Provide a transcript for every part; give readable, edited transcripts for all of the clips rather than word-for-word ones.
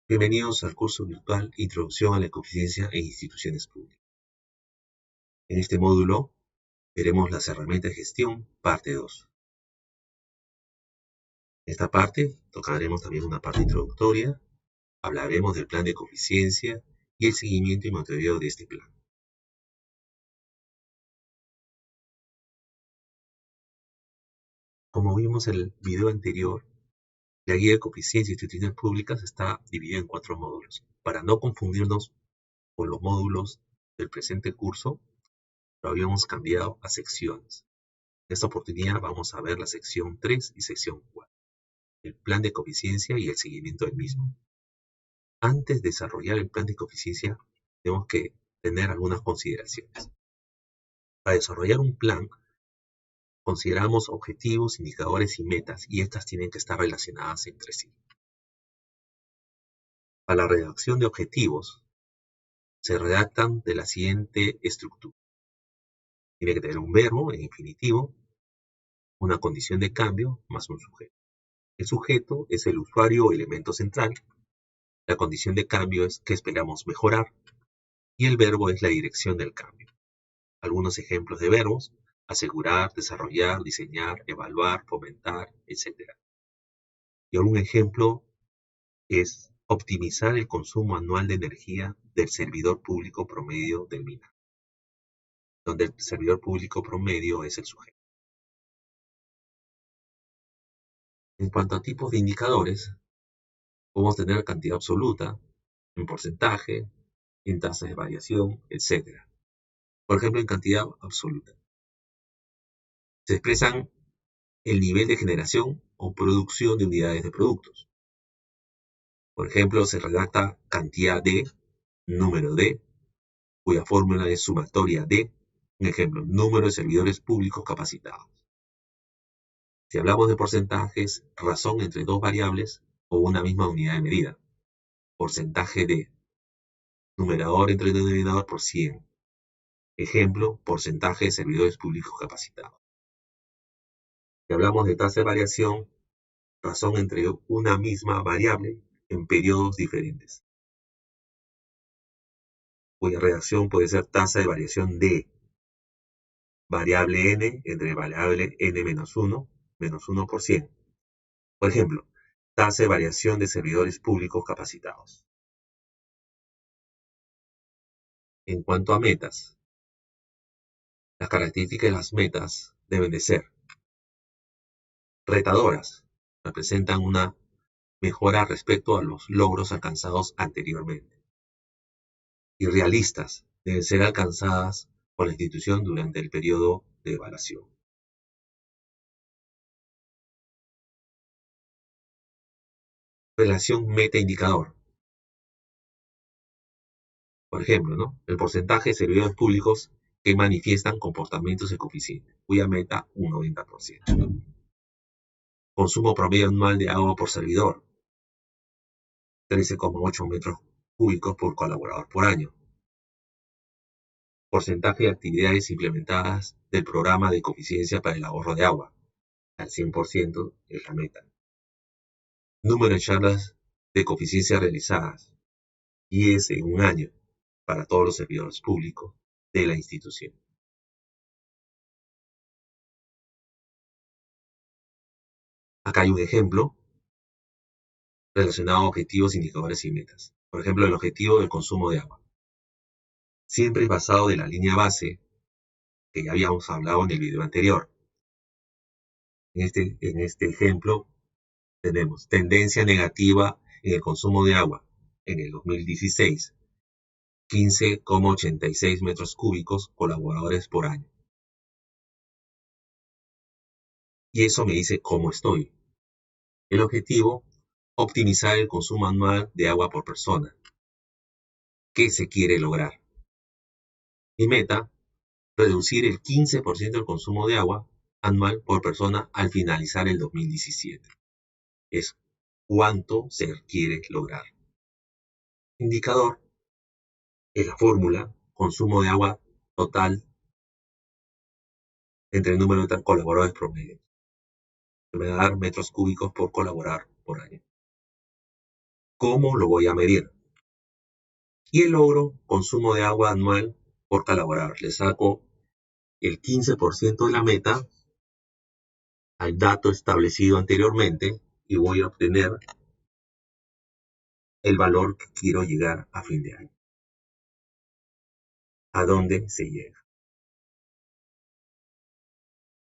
Bienvenidos al curso virtual Introducción a la Ecoeficiencia en Instituciones Públicas. En este módulo veremos las herramientas de gestión, parte 2. En esta parte tocaremos también una parte introductoria, hablaremos del plan de ecoeficiencia y el seguimiento y monitoreo de este plan. Como vimos en el video anterior, la guía de ecoeficiencia en instituciones públicas está dividida en 4 módulos. Para no confundirnos con los módulos del presente curso, lo habíamos cambiado a secciones. En esta oportunidad vamos a ver la sección 3 y sección 4, el plan de ecoeficiencia y el seguimiento del mismo. Antes de desarrollar el plan de ecoeficiencia, tenemos que tener algunas consideraciones. Para desarrollar un plan, consideramos objetivos, indicadores y metas, y estas tienen que estar relacionadas entre sí. Para la redacción de objetivos, se redactan de la siguiente estructura. Tiene que tener un verbo en infinitivo, una condición de cambio, más un sujeto. El sujeto es el usuario o elemento central. La condición de cambio es que esperamos mejorar. Y el verbo es la dirección del cambio. Algunos ejemplos de verbos: asegurar, desarrollar, diseñar, evaluar, fomentar, etc. Y algún ejemplo es optimizar el consumo anual de energía del servidor público promedio del MINA, donde el servidor público promedio es el sujeto. En cuanto a tipos de indicadores, podemos tener cantidad absoluta, en porcentaje, en tasas de variación, etc. Por ejemplo, en cantidad absoluta se expresan el nivel de generación o producción de unidades de productos. Por ejemplo, se redacta cantidad de, número de, cuya fórmula es sumatoria de, un ejemplo, número de servidores públicos capacitados. Si hablamos de porcentajes, razón entre dos variables o una misma unidad de medida. Porcentaje de, numerador entre denominador por 100. Ejemplo, porcentaje de servidores públicos capacitados. Si hablamos de tasa de variación, razón entre una misma variable en periodos diferentes, cuya redacción puede ser tasa de variación de variable n entre variable n menos 1 por 100. Por ejemplo, tasa de variación de servidores públicos capacitados. En cuanto a metas, las características de las metas deben de ser retadoras, representan una mejora respecto a los logros alcanzados anteriormente, y realistas, deben ser alcanzadas por la institución durante el periodo de evaluación. Relación meta-indicador. Por ejemplo, el porcentaje de servidores públicos que manifiestan comportamientos ecoeficientes, cuya meta un 90%. Consumo promedio anual de agua por servidor, 13,8 metros cúbicos por colaborador por año. Porcentaje de actividades implementadas del programa de ecoeficiencia para el ahorro de agua, al 100% es la meta. Número de charlas de ecoeficiencia realizadas, 10 en un año, para todos los servidores públicos de la institución. Acá hay un ejemplo relacionado a objetivos, indicadores y metas. Por ejemplo, el objetivo del consumo de agua. Siempre es basado de la línea base que ya habíamos hablado en el video anterior. En este ejemplo tenemos tendencia negativa en el consumo de agua en el 2016, 15,86 metros cúbicos colaboradores por año. Y eso me dice cómo estoy. El objetivo: optimizar el consumo anual de agua por persona. ¿Qué se quiere lograr? Mi meta: reducir el 15% del consumo de agua anual por persona al finalizar el 2017. Es cuánto se quiere lograr. Indicador es la fórmula: consumo de agua total entre el número de colaboradores promedio. Me va a dar metros cúbicos por colaborar por año. ¿Cómo lo voy a medir? Y el logro, consumo de agua anual por colaborar. Le saco el 15% de la meta al dato establecido anteriormente y voy a obtener el valor que quiero llegar a fin de año. ¿A dónde se llega?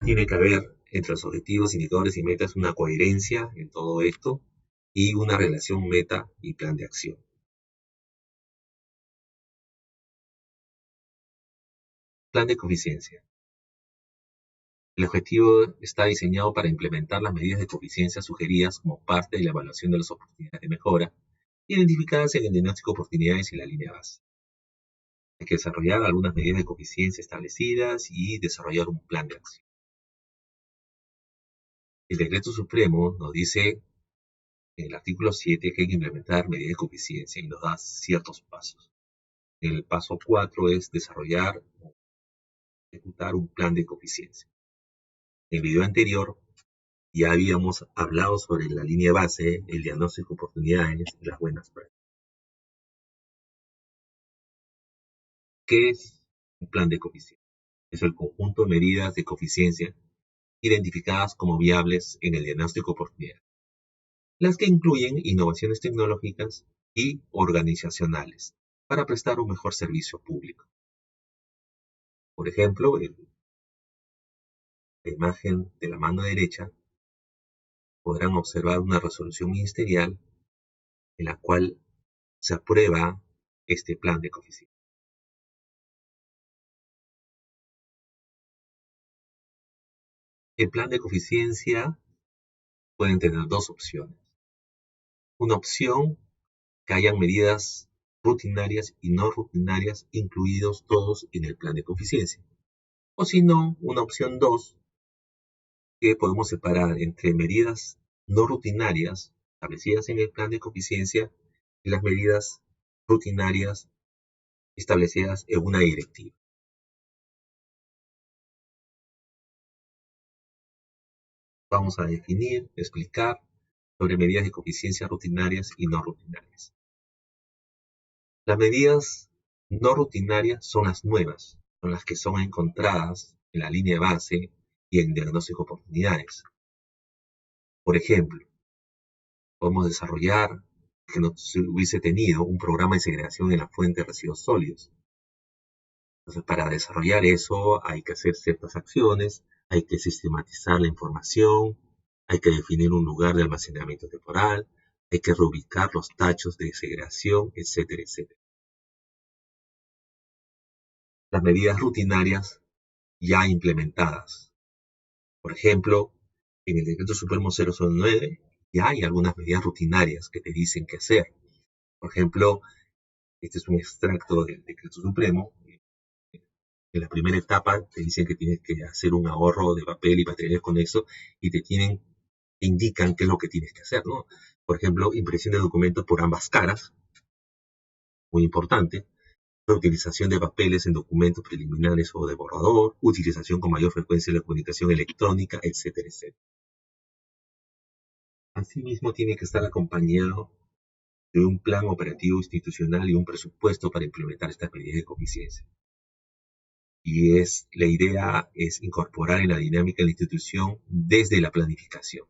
Tiene que haber entre los objetivos, indicadores y metas una coherencia en todo esto y una relación meta y plan de acción. Plan de coeficiencia. El objetivo está diseñado para implementar las medidas de coeficiencia sugeridas como parte de la evaluación de las oportunidades de mejora, identificadas en el diagnóstico de oportunidades y la línea base. Hay que desarrollar algunas medidas de coeficiencia establecidas y desarrollar un plan de acción. El decreto supremo nos dice en el artículo 7 que hay que implementar medidas de coeficiencia y nos da ciertos pasos. El paso 4 es desarrollar o ejecutar un plan de coeficiencia. En el video anterior ya habíamos hablado sobre la línea base, el diagnóstico de oportunidades y las buenas prácticas. ¿Qué es un plan de coeficiencia? Es el conjunto de medidas de coeficiencia identificadas como viables en el diagnóstico de oportunidades, las que incluyen innovaciones tecnológicas y organizacionales para prestar un mejor servicio público. Por ejemplo, en la imagen de la mano derecha podrán observar una resolución ministerial en la cual se aprueba este plan de coeficiencia. El plan de coeficiencia pueden tener dos opciones. Una opción que hayan medidas rutinarias y no rutinarias incluidos todos en el plan de coeficiencia. O si no, una opción 2 que podemos separar entre medidas no rutinarias establecidas en el plan de coeficiencia y las medidas rutinarias establecidas en una directiva. Vamos a definir, explicar sobre medidas de coeficiencia rutinarias y no rutinarias. Las medidas no rutinarias son las nuevas, son las que son encontradas en la línea base y en diagnóstico de oportunidades. Por ejemplo, podemos desarrollar que no se hubiese tenido un programa de segregación en la fuente de residuos sólidos. Entonces, para desarrollar eso hay que hacer ciertas acciones, hay que sistematizar la información, hay que definir un lugar de almacenamiento temporal, hay que reubicar los tachos de segregación, etcétera, etcétera. Las medidas rutinarias ya implementadas. Por ejemplo, en el Decreto Supremo 009 ya hay algunas medidas rutinarias que te dicen qué hacer. Por ejemplo, este es un extracto del Decreto Supremo. En la primera etapa te dicen que tienes que hacer un ahorro de papel y materiales con eso y te indican qué es lo que tienes que hacer, ¿no? Por ejemplo, impresión de documentos por ambas caras, muy importante. Reutilización de papeles en documentos preliminares o de borrador, utilización con mayor frecuencia de la comunicación electrónica, etcétera, etcétera. Asimismo, tiene que estar acompañado de un plan operativo institucional y un presupuesto para implementar estas medidas de coeficiencia. Y la idea es incorporar en la dinámica de la institución desde la planificación,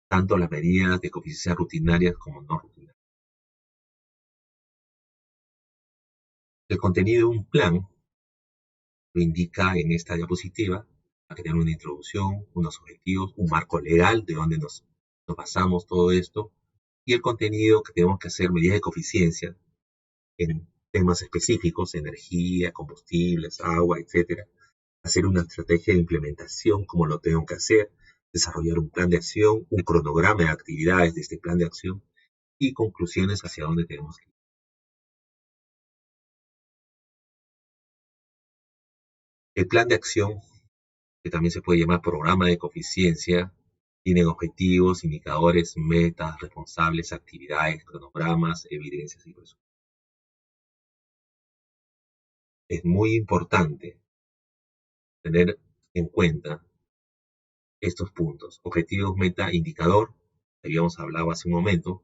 tanto las medidas de coeficiencia rutinarias como no rutinarias. El contenido de un plan lo indica en esta diapositiva, a tener una introducción, unos objetivos, un marco legal de donde nos basamos todo esto, y el contenido que tenemos que hacer, medidas de coeficiencia en temas específicos, energía, combustibles, agua, etcétera. Hacer una estrategia de implementación, como lo tengo que hacer, desarrollar un plan de acción, un cronograma de actividades de este plan de acción y conclusiones hacia dónde tenemos que ir. El plan de acción, que también se puede llamar programa de coeficiencia, tiene objetivos, indicadores, metas, responsables, actividades, cronogramas, evidencias y presupuestos. Es muy importante tener en cuenta estos puntos. Objetivos, meta, indicador, habíamos hablado hace un momento.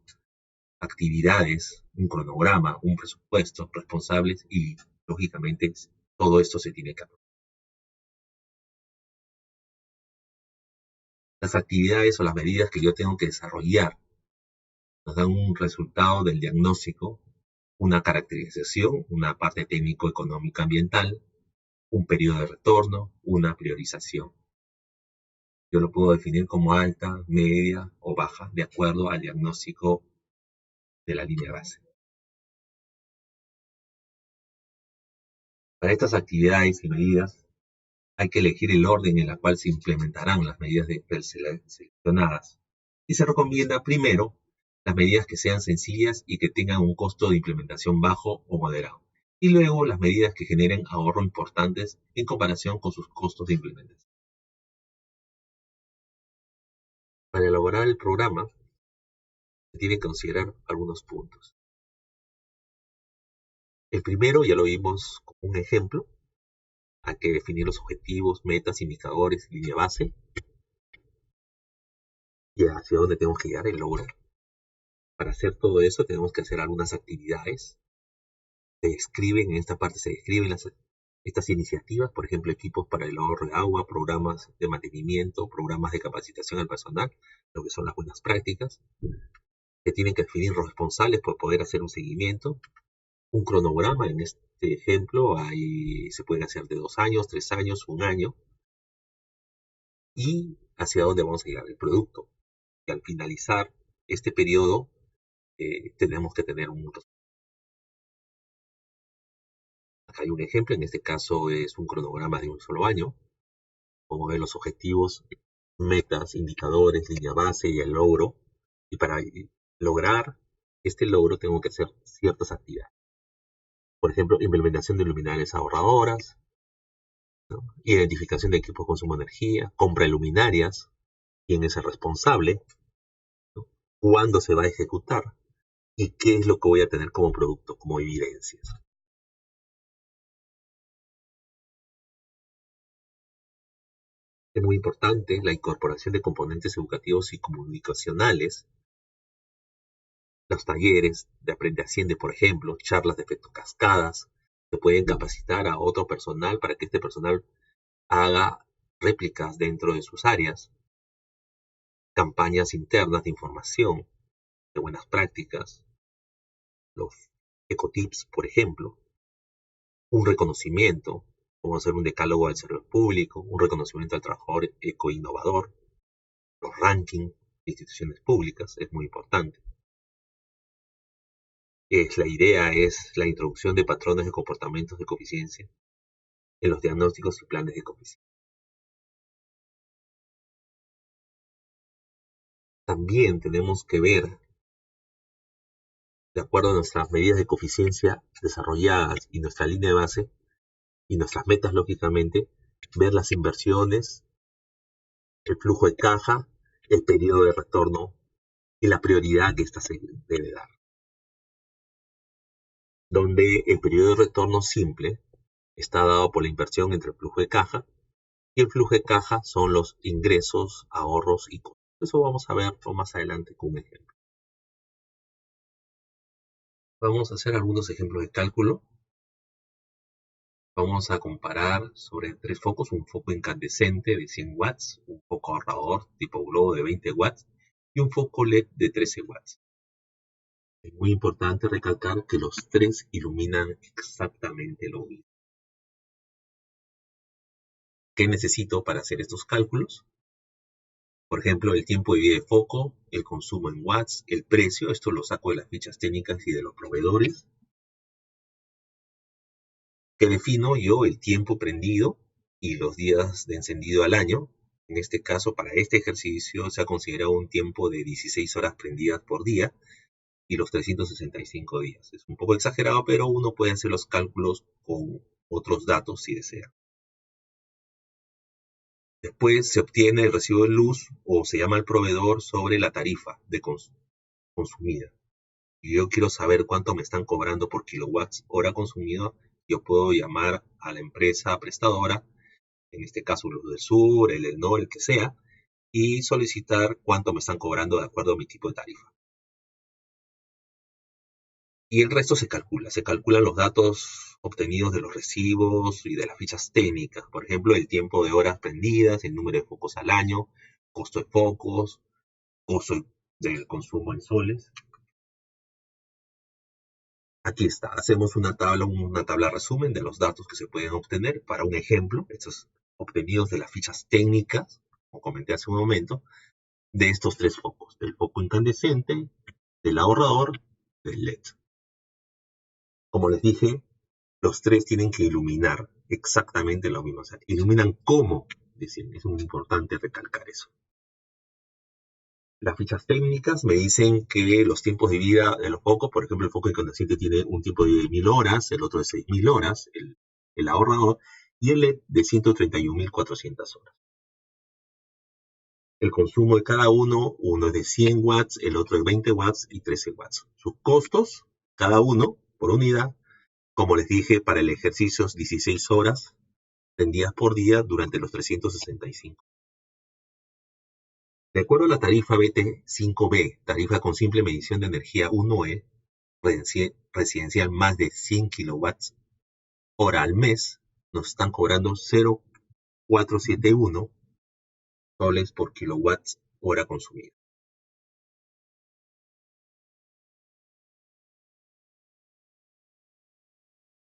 actividades, un cronograma, un presupuesto, responsables y, lógicamente, todo esto se tiene que aprobar. Las actividades o las medidas que yo tengo que desarrollar nos dan un resultado del diagnóstico, una caracterización, una parte técnico-económica ambiental, un periodo de retorno, una priorización. Yo lo puedo definir como alta, media o baja, de acuerdo al diagnóstico de la línea base. Para estas actividades y medidas hay que elegir el orden en el cual se implementarán las medidas seleccionadas. Y se recomienda primero las medidas que sean sencillas y que tengan un costo de implementación bajo o moderado. Y luego las medidas que generen ahorro importantes en comparación con sus costos de implementación. Para elaborar el programa se tienen que considerar algunos puntos. El primero ya lo vimos como un ejemplo. Hay que definir los objetivos, metas, indicadores, línea base y hacia dónde tenemos que llegar el logro. Para hacer todo eso tenemos que hacer algunas actividades. En esta parte se describen estas iniciativas, por ejemplo, equipos para el ahorro de agua, programas de mantenimiento, programas de capacitación al personal, lo que son las buenas prácticas, que tienen que definir los responsables por poder hacer un seguimiento, un cronograma. En este ejemplo se pueden hacer de 2 años, 3 años, 1 año, y hacia dónde vamos a llegar el producto. Y al finalizar este periodo, tenemos que tener un resultado. Acá hay un ejemplo, en este caso es un cronograma de un solo año. Podemos ver los objetivos, metas, indicadores, línea base y el logro. Y para lograr este logro tengo que hacer ciertas actividades. Por ejemplo, implementación de luminarias ahorradoras, ¿no? Identificación de equipos de consumo de energía, compra de luminarias, quién es el responsable, ¿no? Cuándo se va a ejecutar y qué es lo que voy a tener como producto, como evidencias. Es muy importante la incorporación de componentes educativos y comunicacionales, los talleres de Aprende Asciende, por ejemplo, charlas de efecto cascadas, se pueden capacitar a otro personal para que este personal haga réplicas dentro de sus áreas, campañas internas de información, de buenas prácticas, los ecotips, por ejemplo, un reconocimiento, como hacer un decálogo al servidor público, un reconocimiento al trabajador eco-innovador, los rankings de instituciones públicas, es muy importante. La idea es la introducción de patrones de comportamientos de coeficiencia en los diagnósticos y planes de coeficiencia. También tenemos que ver, de acuerdo a nuestras medidas de coeficiencia desarrolladas y nuestra línea de base y nuestras metas, lógicamente, ver las inversiones, el flujo de caja, el periodo de retorno y la prioridad que ésta se debe dar. Donde el periodo de retorno simple está dado por la inversión entre el flujo de caja y el flujo de caja son los ingresos, ahorros y costos. Eso vamos a verlo más adelante con un ejemplo. Vamos a hacer algunos ejemplos de cálculo. Vamos a comparar sobre 3 focos, un foco incandescente de 100 watts, un foco ahorrador tipo globo de 20 watts y un foco LED de 13 watts. Es muy importante recalcar que los 3 iluminan exactamente lo mismo. ¿Qué necesito para hacer estos cálculos? Por ejemplo, el tiempo de vida de foco, el consumo en watts, el precio, esto lo saco de las fichas técnicas y de los proveedores. Que defino yo el tiempo prendido y los días de encendido al año. En este caso, para este ejercicio se ha considerado un tiempo de 16 horas prendidas por día y los 365 días. Es un poco exagerado, pero uno puede hacer los cálculos con otros datos si desea. Después se obtiene el recibo de luz o se llama al proveedor sobre la tarifa de consumida. Y yo quiero saber cuánto me están cobrando por kilowatts hora consumido. Yo puedo llamar a la empresa prestadora, en este caso Luz del Sur, el Enor, el que sea, y solicitar cuánto me están cobrando de acuerdo a mi tipo de tarifa. y el resto se calcula. Se calculan los datos obtenidos de los recibos y de las fichas técnicas. Por ejemplo, el tiempo de horas prendidas, el número de focos al año, costo de focos, costo del consumo en soles. Aquí está, hacemos una tabla resumen de los datos que se pueden obtener para un ejemplo, estos obtenidos de las fichas técnicas, como comenté hace un momento, de estos tres focos, del foco incandescente, del ahorrador, del LED. Como les dije, los tres tienen que iluminar exactamente lo mismo, o sea, iluminan cómo, dicen, es muy importante recalcar eso. Las fichas técnicas me dicen que los tiempos de vida de los focos, por ejemplo, el foco incandescente tiene un tiempo de vida de 1000 horas, el otro de 6000 horas, el ahorrador, y el LED de 131.400 horas. El consumo de cada uno es de 100 watts, el otro de 20 watts y 13 watts. Sus costos, cada uno por unidad, como les dije, para el ejercicio es 16 horas prendidas por día durante los 365. De acuerdo a la tarifa BT5B, tarifa con simple medición de energía 1E, residencial más de 100 kilowatts hora al mes, nos están cobrando 0,471 soles por kilowatts hora consumida.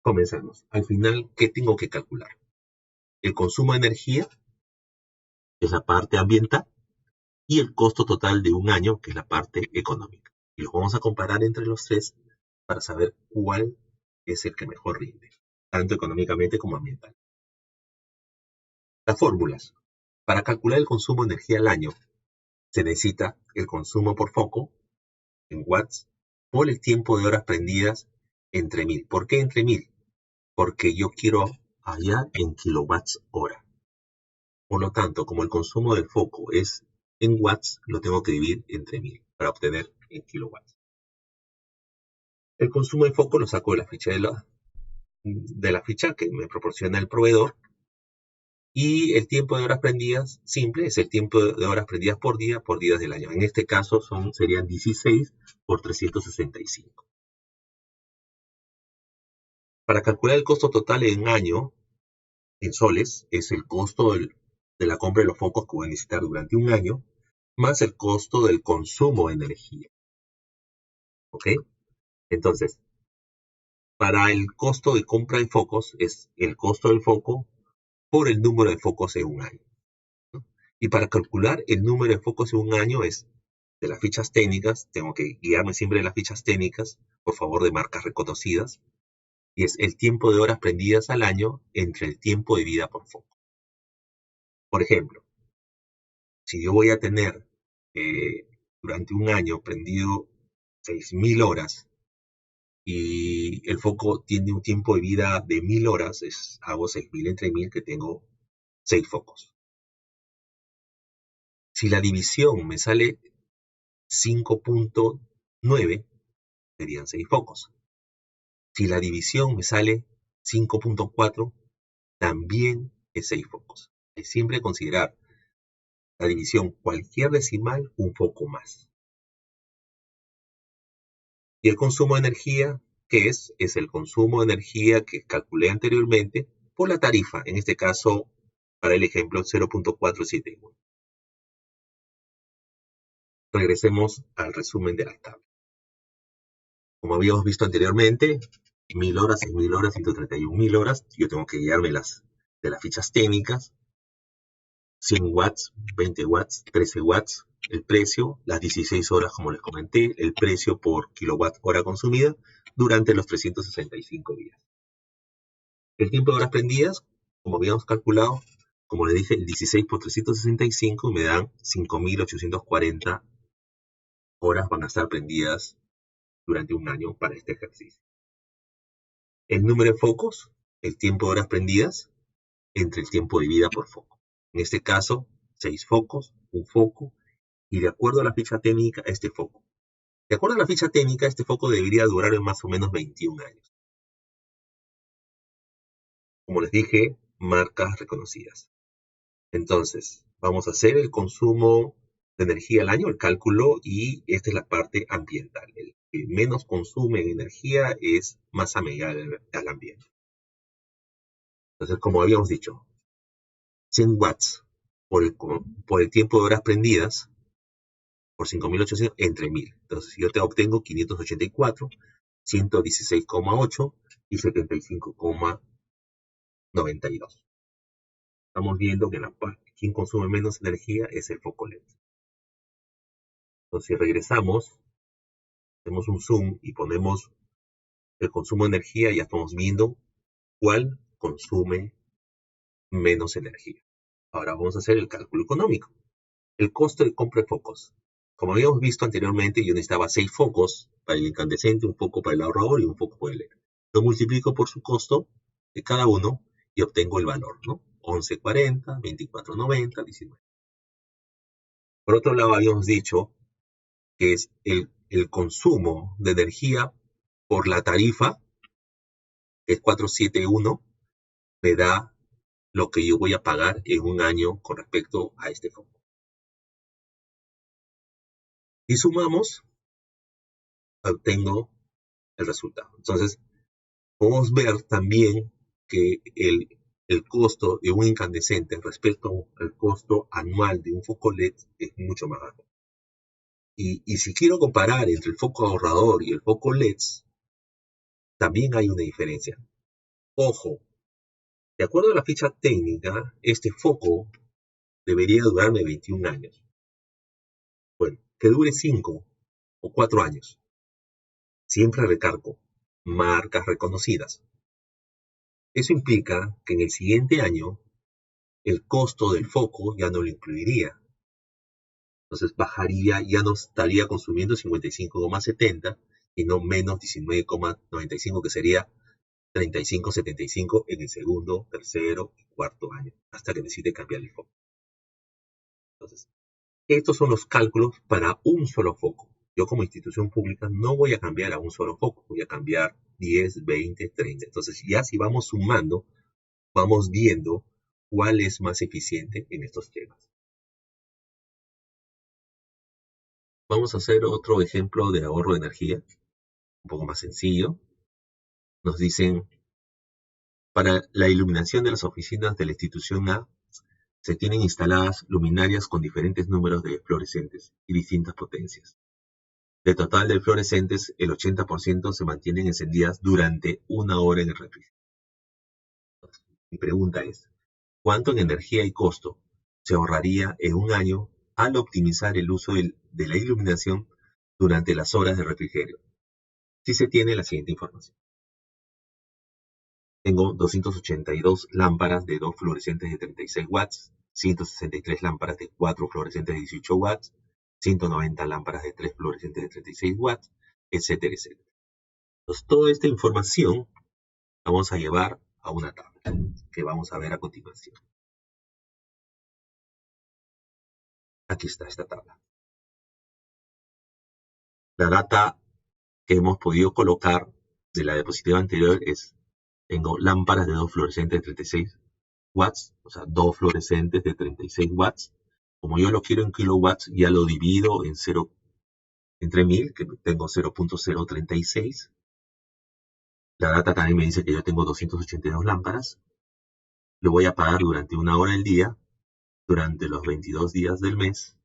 Comenzamos. Al final, ¿qué tengo que calcular? El consumo de energía, que es la parte ambiental, y el costo total de un año, que es la parte económica. Y los vamos a comparar entre los tres para saber cuál es el que mejor rinde, tanto económicamente como ambiental. Las fórmulas. Para calcular el consumo de energía al año, se necesita el consumo por foco, en watts, por el tiempo de horas prendidas entre 1000. ¿Por qué entre 1000? Porque yo quiero hallar en kilowatts hora. Por lo tanto, como el consumo del foco es en watts, lo tengo que dividir entre 1000 para obtener en kilowatts. El consumo de foco lo saco de la ficha que me proporciona el proveedor. Y el tiempo de horas prendidas simple es el tiempo de horas prendidas por días del año. En este caso serían 16 por 365. Para calcular el costo total en año, en soles, es el costo de la compra de los focos que voy a necesitar durante un año, más el costo del consumo de energía. ¿Ok? Entonces, para el costo de compra de focos es el costo del foco por el número de focos en un año. Y para calcular el número de focos en un año es de las fichas técnicas, tengo que guiarme siempre de las fichas técnicas, por favor, de marcas reconocidas, y es el tiempo de horas prendidas al año entre el tiempo de vida por foco. Por ejemplo, si yo voy a tener durante un año prendido 6000 horas y el foco tiene un tiempo de vida de 1000 horas, hago 6000 entre 1000 que tengo 6 focos. Si la división me sale 5.9, serían 6 focos. Si la división me sale 5.4, también es 6 focos. Es siempre considerar la división cualquier decimal un foco más. Y el consumo de energía, ¿qué es? Es el consumo de energía que calculé anteriormente por la tarifa, en este caso, para el ejemplo, 0.471. Regresemos al resumen de la tabla. Como habíamos visto anteriormente, 1000 horas, 6000 horas, 131.000 horas. Yo tengo que guiarme de las fichas técnicas. 100 watts, 20 watts, 13 watts. El precio, las 16 horas, como les comenté, el precio por kilowatt hora consumida durante los 365 días. El tiempo de horas prendidas, como habíamos calculado, como les dije, el 16 por 365 me dan 5.840 horas van a estar prendidas durante un año para este ejercicio. El número de focos, el tiempo de horas prendidas, entre el tiempo de vida por foco. En este caso, 6 focos, un foco, y de acuerdo a la ficha técnica, este foco. De acuerdo a la ficha técnica, este foco debería durar más o menos 21 años. Como les dije, marcas reconocidas. Entonces, vamos a hacer el consumo de energía al año, el cálculo, y esta es la parte ambiental. que menos consume energía es más amigable al ambiente. Entonces, como habíamos dicho, 100 watts por el tiempo de horas prendidas, por 5.800 entre 1000. Entonces, yo te obtengo 584, 116,8 y 75,92. Estamos viendo que quien consume menos energía es el foco LED. Entonces, si regresamos, hacemos un zoom y ponemos el consumo de energía, ya estamos viendo cuál consume menos energía. Ahora vamos a hacer el cálculo económico. El costo de compra de focos. Como habíamos visto anteriormente, yo necesitaba 6 focos para el incandescente, un foco para el ahorrador y un foco para el LED. Lo multiplico por su costo de cada uno y obtengo el valor, ¿no? 11.40, 24.90, 19. Por otro lado, habíamos dicho que es el consumo de energía por la tarifa, que es 471, me da lo que yo voy a pagar en un año con respecto a este foco. Y sumamos, obtengo el resultado. Entonces, podemos ver también que el costo de un incandescente respecto al costo anual de un foco LED es mucho más bajo. Y si quiero comparar entre el foco ahorrador y el foco LED, también hay una diferencia. Ojo, de acuerdo a la ficha técnica, este foco debería durarme 21 años. Bueno, que dure 5 o 4 años. Siempre recargo marcas reconocidas. Eso implica que en el siguiente año el costo del foco ya no lo incluiría. Entonces bajaría, ya no estaría consumiendo 55,70 y no menos 19,95, que sería 35,75 en el segundo, tercero y cuarto año, hasta que necesite cambiar el foco. Entonces, estos son los cálculos para un solo foco. Yo como institución pública no voy a cambiar a un solo foco, voy a cambiar 10, 20, 30. Entonces ya si vamos sumando, vamos viendo cuál es más eficiente en estos temas. Vamos a hacer otro ejemplo de ahorro de energía, un poco más sencillo. Nos dicen, para la iluminación de las oficinas de la institución A, se tienen instaladas luminarias con diferentes números de fluorescentes y distintas potencias. De total de fluorescentes, el 80% se mantienen encendidas durante 1 hora en el refrigerador. Mi pregunta es, ¿cuánto en energía y costo se ahorraría en un año al optimizar el uso de la iluminación durante las horas de refrigerio? Si se tiene la siguiente información. Tengo 282 lámparas de 2 fluorescentes de 36 watts, 163 lámparas de 4 fluorescentes de 18 watts, 190 lámparas de 3 fluorescentes de 36 watts, etcétera, etcétera. Entonces, toda esta información la vamos a llevar a una tabla que vamos a ver a continuación. Aquí está esta tabla. La data que hemos podido colocar de la diapositiva anterior es, tengo lámparas de 2 fluorescentes de 36 watts, o sea, 2 fluorescentes de 36 watts. Como yo lo quiero en kilowatts, ya lo divido en 0, entre 1000, que tengo 0.036. La data también me dice que yo tengo 282 lámparas. Lo voy a pagar durante 1 hora al día, durante los 22 días del mes,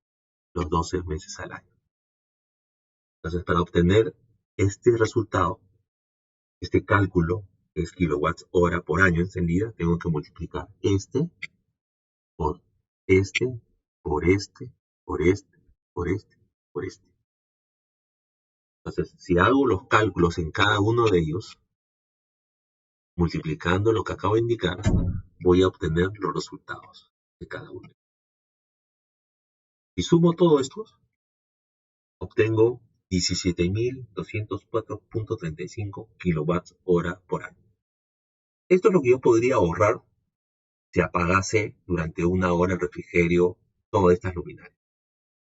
los 12 meses al año. Entonces, para obtener este resultado, este cálculo, que es kilowatts hora por año encendida, tengo que multiplicar este por este, por este, por este, por este, por este. Entonces, si hago los cálculos en cada uno de ellos, multiplicando lo que acabo de indicar, voy a obtener los resultados de cada uno. Si sumo todo esto, obtengo 17.204.35 kilowatts hora por año. Esto es lo que yo podría ahorrar si apagase durante 1 hora el refrigerio todas estas luminarias.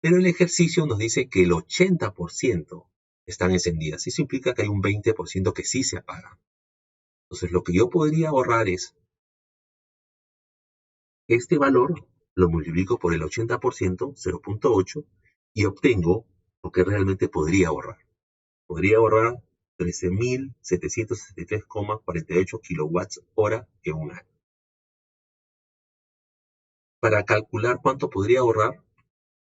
Pero el ejercicio nos dice que el 80% están encendidas. Eso implica que hay un 20% que sí se apaga. Entonces, lo que yo podría ahorrar es este valor, lo multiplico por el 80%, 0.8, y obtengo lo que realmente podría ahorrar. podría ahorrar 13.763,48 kilowatts hora en un año. Para calcular cuánto podría ahorrar,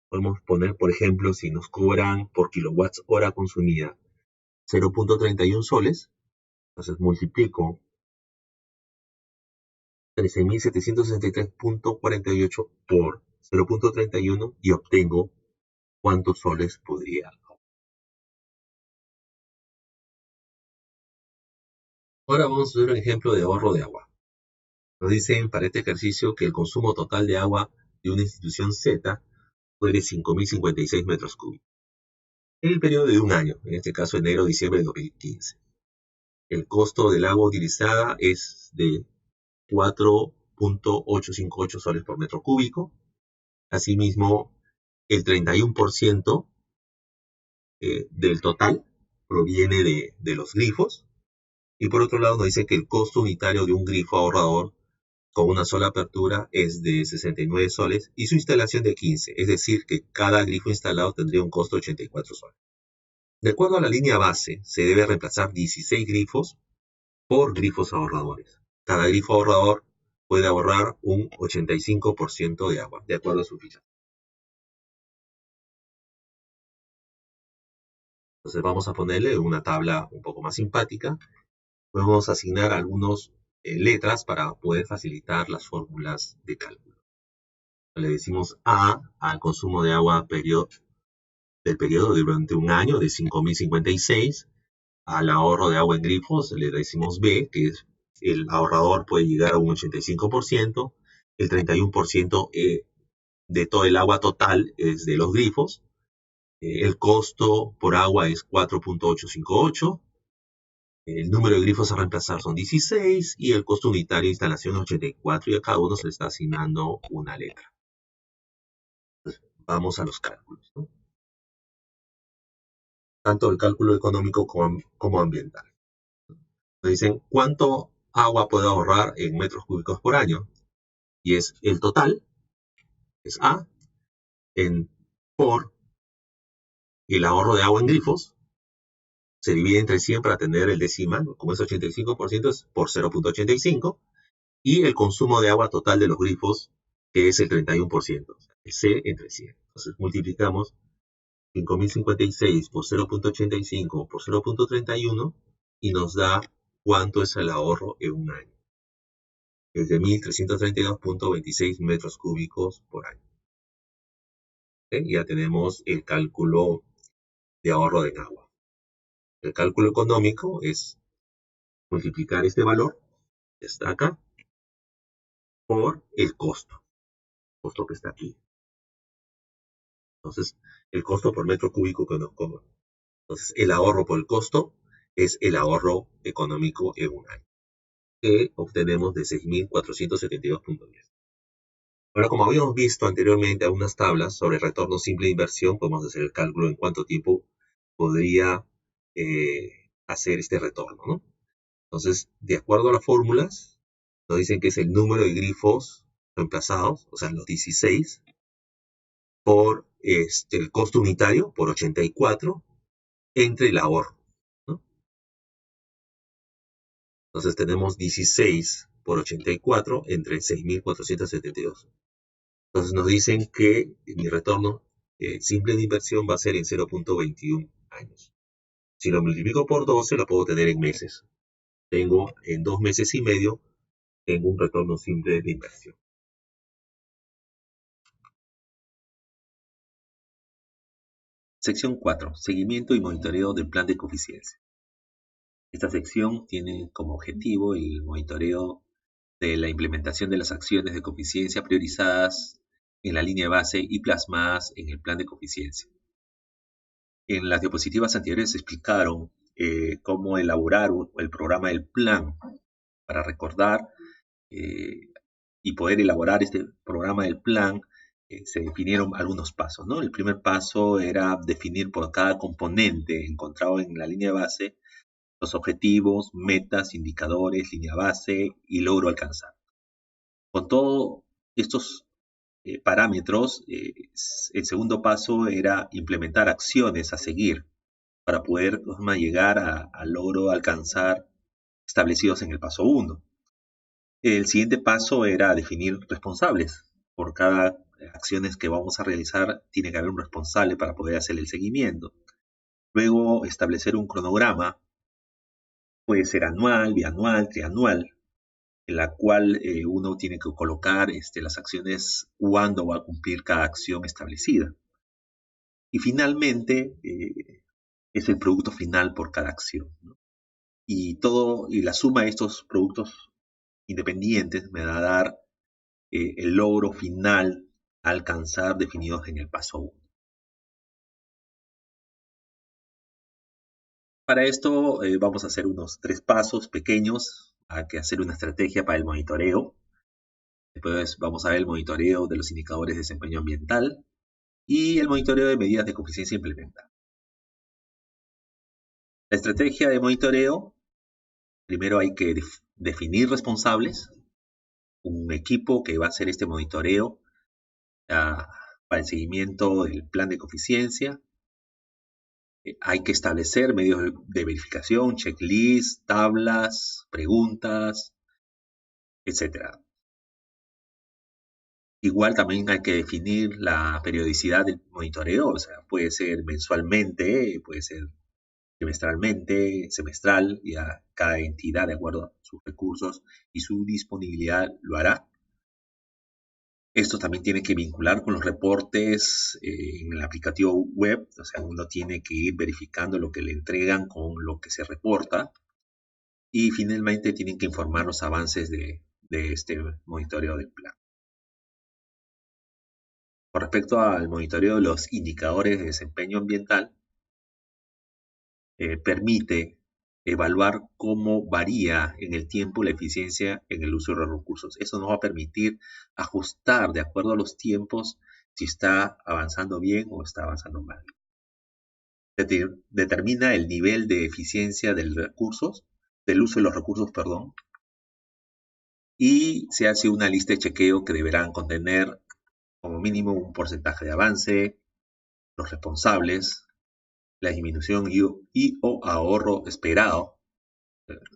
podemos poner, por ejemplo, si nos cobran por kilowatts hora consumida 0.31 soles, entonces multiplico 13.763,48 por 0.31 y obtengo cuántos soles podría ahorrar. Ahora vamos a ver un ejemplo de ahorro de agua. Nos dicen para este ejercicio que el consumo total de agua de una institución Z fue de 5.056 metros cúbicos en el periodo de un año, en este caso enero-diciembre de 2015. El costo del agua utilizada es de 4.858 soles por metro cúbico. Asimismo, el 31% del total proviene de los grifos. Y por otro lado nos dice que el costo unitario de un grifo ahorrador con una sola apertura es de 69 soles y su instalación de 15, es decir, que cada grifo instalado tendría un costo de 84 soles. De acuerdo a la línea base, se debe reemplazar 16 grifos por grifos ahorradores. Cada grifo ahorrador puede ahorrar un 85% de agua, de acuerdo a su ficha. Entonces vamos a ponerle una tabla un poco más simpática. Podemos asignar algunas letras para poder facilitar las fórmulas de cálculo. Le decimos A al consumo de agua del periodo durante un año de 5.056. Al ahorro de agua en grifos le decimos B, que es el ahorrador puede llegar a un 85%. El 31% de todo el agua total es de los grifos. El costo por agua es 4.858. El número de grifos a reemplazar son 16 y el costo unitario de instalación es 84 y a cada uno se le está asignando una letra. Entonces, vamos a los cálculos, ¿no? Tanto el cálculo económico como ambiental. Nos dicen cuánto agua puede ahorrar en metros cúbicos por año. Y es el total, es A, por el ahorro de agua en grifos. Se divide entre 100 para tener el decimal, como es 85%, es por 0.85. Y el consumo de agua total de los grifos, que es el 31%, el C entre 100. Entonces multiplicamos 5.056 por 0.85 por 0.31 y nos da cuánto es el ahorro en un año. Es de 1.332.26 metros cúbicos por año. Ya tenemos el cálculo de ahorro de agua. El cálculo económico es multiplicar este valor, que está acá, por el costo que está aquí. Entonces, el costo por metro cúbico que nos cobra. Entonces, el ahorro por el costo es el ahorro económico en un año, que obtenemos de 6.472.10. Ahora, como habíamos visto anteriormente algunas tablas sobre retorno simple de inversión, podemos hacer el cálculo en cuánto tiempo podría hacer este retorno, ¿no? Entonces, de acuerdo a las fórmulas, nos dicen que es el número de grifos reemplazados, o sea, los 16, por el costo unitario, por 84, entre el ahorro, ¿no? Entonces tenemos 16 por 84 entre 6.472. Entonces nos dicen que mi retorno simple de inversión va a ser en 0.21 años. Si lo multiplico por 12, lo puedo tener en meses. Tengo en 2 meses y medio, tengo un retorno simple de inversión. Sección 4. Seguimiento y monitoreo del plan de coeficiencia. Esta sección tiene como objetivo el monitoreo de la implementación de las acciones de coeficiencia priorizadas en la línea base y plasmadas en el plan de coeficiencia. En las diapositivas anteriores se explicaron cómo elaborar el programa del plan. Para recordar y poder elaborar este programa del plan, se definieron algunos pasos, ¿no? El primer paso era definir por cada componente encontrado en la línea base los objetivos, metas, indicadores, línea base y logro alcanzar. Con todos estos parámetros, el segundo paso era implementar acciones a seguir para poder de todas formas, llegar al logro alcanzar establecidos en el paso uno. El siguiente paso era definir responsables. Por cada acciones que vamos a realizar, tiene que haber un responsable para poder hacer el seguimiento. Luego, establecer un cronograma, puede ser anual, bianual, trianual, en la cual uno tiene que colocar las acciones cuándo va a cumplir cada acción establecida. Y finalmente, es el producto final por cada acción, ¿no? Y la suma de estos productos independientes me va a dar el logro final a alcanzar definidos en el paso 1. Para esto vamos a hacer unos 3 pasos pequeños. Hay que hacer una estrategia para el monitoreo. Después vamos a ver el monitoreo de los indicadores de desempeño ambiental y el monitoreo de medidas de coeficiencia implementadas. La estrategia de monitoreo, primero hay que definir responsables, un equipo que va a hacer este monitoreo para el seguimiento del plan de coeficiencia. Hay que establecer medios de verificación, checklist, tablas, preguntas, etc. Igual también hay que definir la periodicidad del monitoreo, o sea, puede ser mensualmente, puede ser trimestralmente, semestral, y a cada entidad, de acuerdo a sus recursos y su disponibilidad, lo hará. Esto también tiene que vincular con los reportes en el aplicativo web, o sea, uno tiene que ir verificando lo que le entregan con lo que se reporta y finalmente tienen que informar los avances de este monitoreo del plan. Con respecto al monitoreo de los indicadores de desempeño ambiental, permite evaluar cómo varía en el tiempo la eficiencia en el uso de los recursos. Eso nos va a permitir ajustar de acuerdo a los tiempos si está avanzando bien o está avanzando mal. Determina el nivel de eficiencia del uso de los recursos, perdón, y se hace una lista de chequeo que deberán contener como mínimo un porcentaje de avance, los responsables, la disminución y o ahorro esperado.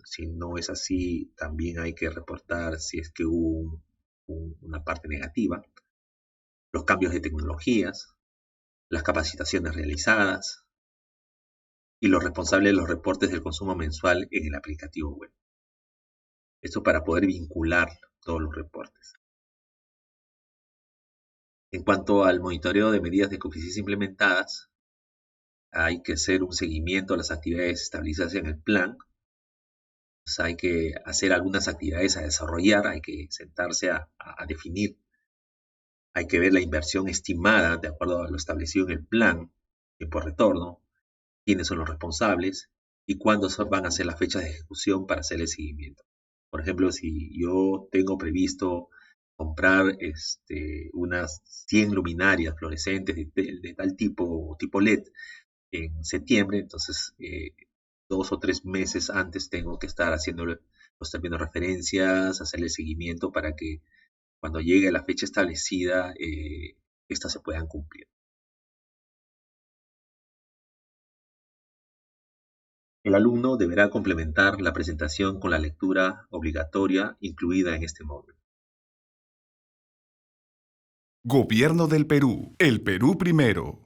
Si no es así, también hay que reportar si es que hubo una parte negativa, los cambios de tecnologías, las capacitaciones realizadas y los responsables de los reportes del consumo mensual en el aplicativo web. Esto para poder vincular todos los reportes. En cuanto al monitoreo de medidas de coeficiencia implementadas, hay que hacer un seguimiento a las actividades establecidas en el plan. Pues hay que hacer algunas actividades a desarrollar, hay que sentarse a definir, hay que ver la inversión estimada de acuerdo a lo establecido en el plan, tiempo de retorno, quiénes son los responsables y cuándo van a ser las fechas de ejecución para hacer el seguimiento. Por ejemplo, si yo tengo previsto comprar unas 100 luminarias fluorescentes de tal tipo LED en septiembre, entonces 2 o 3 meses antes tengo que estar haciendo los términos de referencias, hacerle seguimiento para que cuando llegue la fecha establecida, estas se puedan cumplir. El alumno deberá complementar la presentación con la lectura obligatoria incluida en este módulo. Gobierno del Perú. El Perú primero.